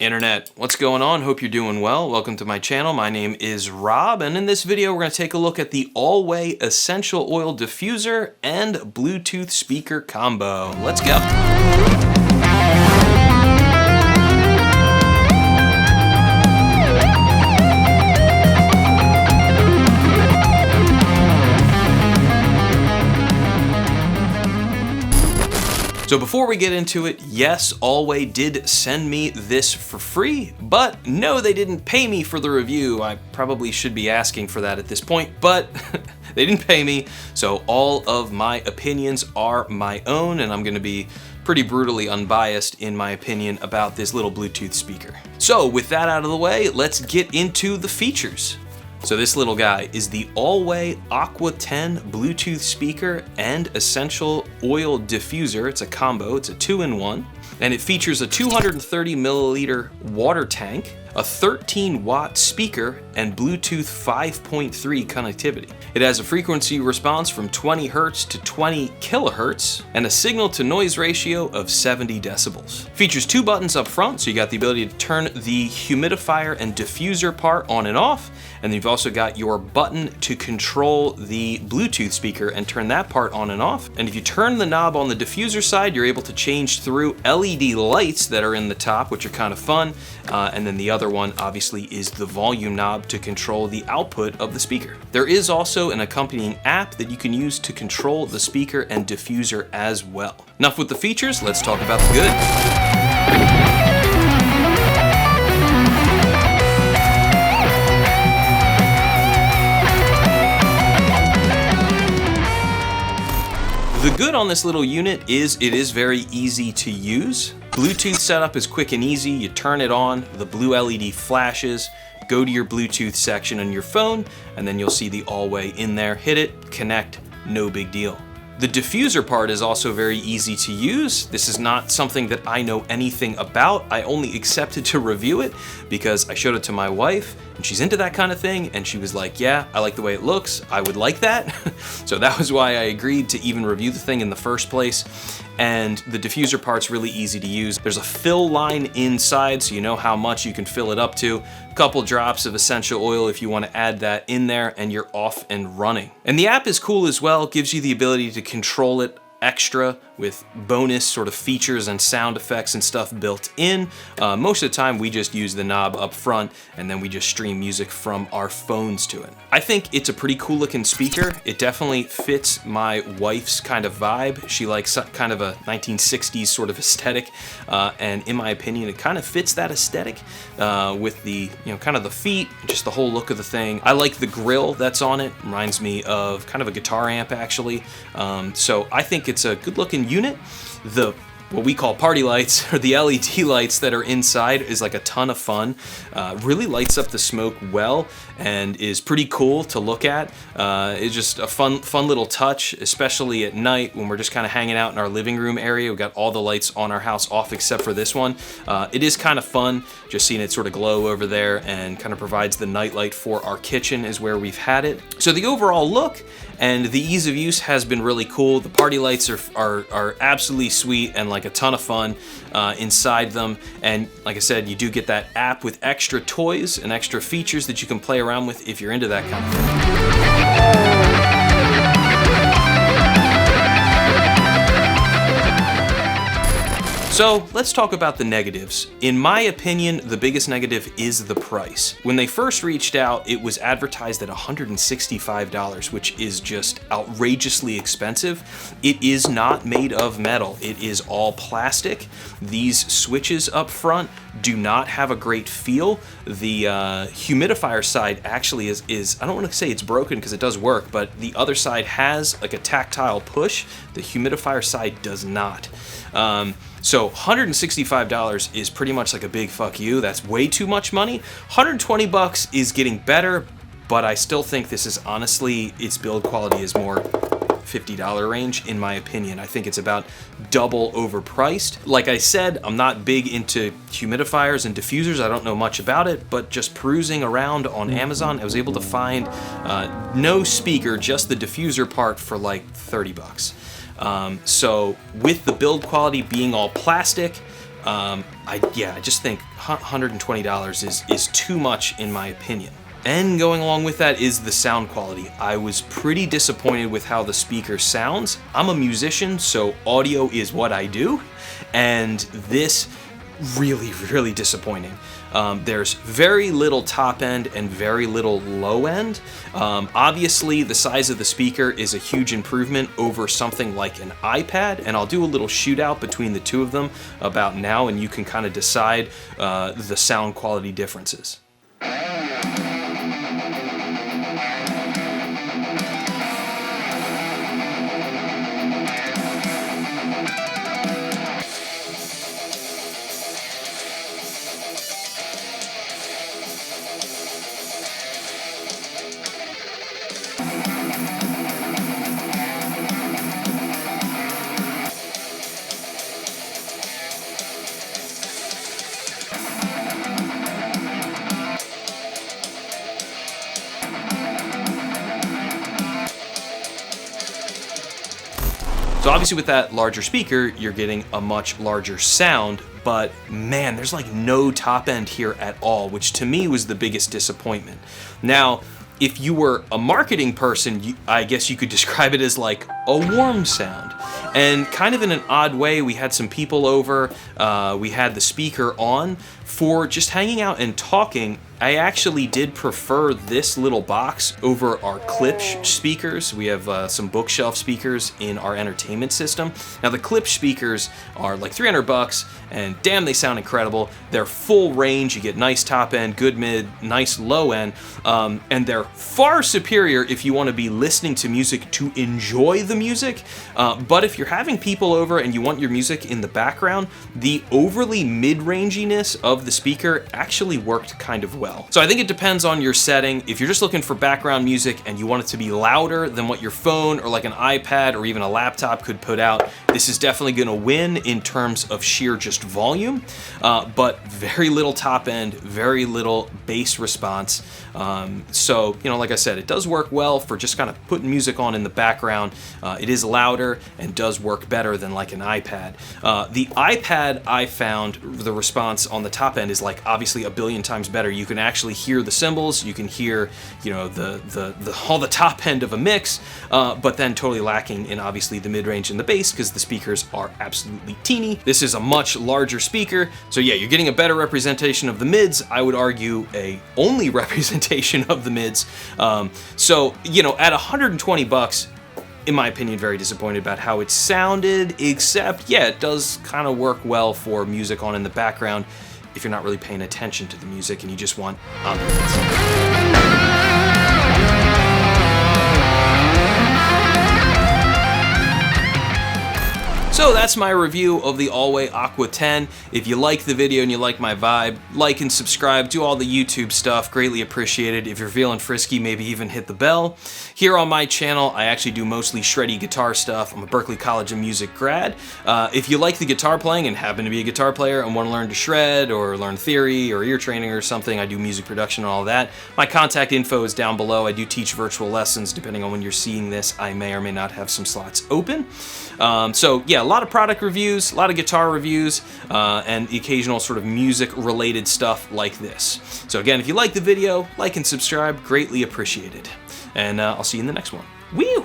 Internet, what's going on? Hope you're doing well. Welcome to my channel. My name is Rob, and in this video we're going to take a look at the Allway Essential Oil Diffuser and Bluetooth speaker combo. Let's go. So before we get into it, yes, Allway did send me this for free, but no, they didn't pay me for the review. I probably should be asking for that at this point, but they didn't pay me, so all of my opinions are my own, and I'm gonna be pretty brutally unbiased in my opinion about this little Bluetooth speaker. So with that out of the way, let's get into the features. So this little guy is the Allway Aqua 10 Bluetooth speaker and essential oil diffuser. It's a combo, it's a 2-in-1, and it features a 230 milliliter water tank, a 13-watt speaker, and Bluetooth 5.3 connectivity. It has a frequency response from 20 Hz to 20 kHz and a signal-to-noise ratio of 70 decibels. Features two buttons up front, so you got the ability to turn the humidifier and diffuser part on and off, and you've also got your button to control the Bluetooth speaker and turn that part on and off. And if you turn the knob on the diffuser side, you're able to change through LED lights that are in the top, which are kind of fun, and then the other one obviously is the volume knob to control the output of the speaker. There is also an accompanying app that you can use to control the speaker and diffuser as well. Enough with the features, let's talk about the good. The good on this little unit is it is very easy to use. Bluetooth setup is quick and easy. You turn it on, the blue LED flashes, go to your Bluetooth section on your phone, and then you'll see the Allway in there. Hit it, connect, no big deal. The diffuser part is also very easy to use. This is not something that I know anything about. I only accepted to review it because I showed it to my wife and she's into that kind of thing, and she was like, yeah, I like the way it looks. I would like that. So that was why I agreed to even review the thing in the first place. And the diffuser part's really easy to use. There's a fill line inside, so you know how much you can fill it up to. A couple drops of essential oil if you want to add that in there, and you're off and running. And the app is cool as well. It gives you the ability to control it extra with bonus sort of features and sound effects and stuff built in. Most of the time we just use the knob up front and then we just stream music from our phones to it. I think it's a pretty cool looking speaker. It definitely fits my wife's kind of vibe. She likes kind of a 1960s sort of aesthetic, and in my opinion it kind of fits that aesthetic with the, you know, kind of the feet, just the whole look of the thing. I like the grill that's on it. Reminds me of kind of a guitar amp actually. So I think it's a good looking unit. The what we call party lights, or the LED lights that are inside, is like a ton of fun. Really lights up the smoke well and is pretty cool to look at. It's just a fun little touch, especially at night when we're just kind of hanging out in our living room area. We've got all the lights on our house off except for this one. It is kind of fun just seeing it sort of glow over there, and kind of provides the night light for our kitchen is where we've had it. So the overall look and the ease of use has been really cool. The party lights are absolutely sweet and like a ton of fun inside them. And like I said, you do get that app with extra toys and extra features that you can play around with if you're into that kind of thing. So let's talk about the negatives. In my opinion, the biggest negative is the price. When they first reached out, it was advertised at $165, which is just outrageously expensive. It is not made of metal. It is all plastic. These switches up front do not have a great feel. The humidifier side actually is I don't want to say it's broken because it does work, but the other side has like a tactile push. The humidifier side does not. So $165 is pretty much like a big fuck you. That's way too much money. 120 bucks is getting better, but I still think this is honestly, its build quality is more $50 range in my opinion. I think it's about double overpriced. Like I said, I'm not big into humidifiers and diffusers. I don't know much about it, but just perusing around on Amazon, I was able to find no speaker, just the diffuser part for like 30 bucks. So with the build quality being all plastic, I just think $120 is too much in my opinion. And going along with that is the sound quality. I was pretty disappointed with how the speaker sounds. I'm a musician, so audio is what I do, and this really disappointing. There's very little top end and very little low end. Obviously, the size of the speaker is a huge improvement over something like an iPad, and I'll do a little shootout between the two of them about now, and you can kind of decide the sound quality differences. So obviously with that larger speaker, you're getting a much larger sound, but man, there's like no top end here at all, which to me was the biggest disappointment. Now, if you were a marketing person, I guess you could describe it as like a warm sound. And kind of in an odd way, we had some people over, we had the speaker on. For just hanging out and talking, I actually did prefer this little box over our Klipsch speakers. We have some bookshelf speakers in our entertainment system. Now the Klipsch speakers are like $300 and damn, they sound incredible. They're full range, you get nice top end, good mid, nice low end, and they're far superior if you want to be listening to music to enjoy the music. But if you're having people over and you want your music in the background, the overly mid-ranginess of the speaker actually worked kind of well. So I think it depends on your setting. If you're just looking for background music and you want it to be louder than what your phone or like an iPad or even a laptop could put out, this is definitely gonna win in terms of sheer just volume, but very little top end, very little bass response. So, you know, like I said, it does work well for just kind of putting music on in the background. It is louder and does work better than like an iPad. The iPad, I found the response on the top end is like obviously a billion times better. You can actually hear the cymbals, you can hear, you know, all the top end of a mix, but then totally lacking in obviously the mid-range and the bass because the speakers are absolutely teeny. This is a much larger speaker, so yeah, you're getting a better representation of the mids. I would argue a only representation of the mids. So, you know, at $120, in my opinion, very disappointed about how it sounded, except, yeah, it does kind of work well for music on in the background if you're not really paying attention to the music and you just want ambience. So that's my review of the Allway Aqua 10. If you like the video and you like my vibe, like and subscribe, do all the YouTube stuff, greatly appreciated. If you're feeling frisky, maybe even hit the bell. Here on my channel, I actually do mostly shreddy guitar stuff. I'm a Berklee College of Music grad. If you like the guitar playing and happen to be a guitar player and want to learn to shred or learn theory or ear training or something, I do music production and all that. My contact info is down below. I do teach virtual lessons. Depending on when you're seeing this, I may or may not have some slots open. So yeah, a lot of product reviews, a lot of guitar reviews, and the occasional sort of music related stuff like this. So again, if you like the video, like and subscribe, greatly appreciated. And I'll see you in the next one. Woo!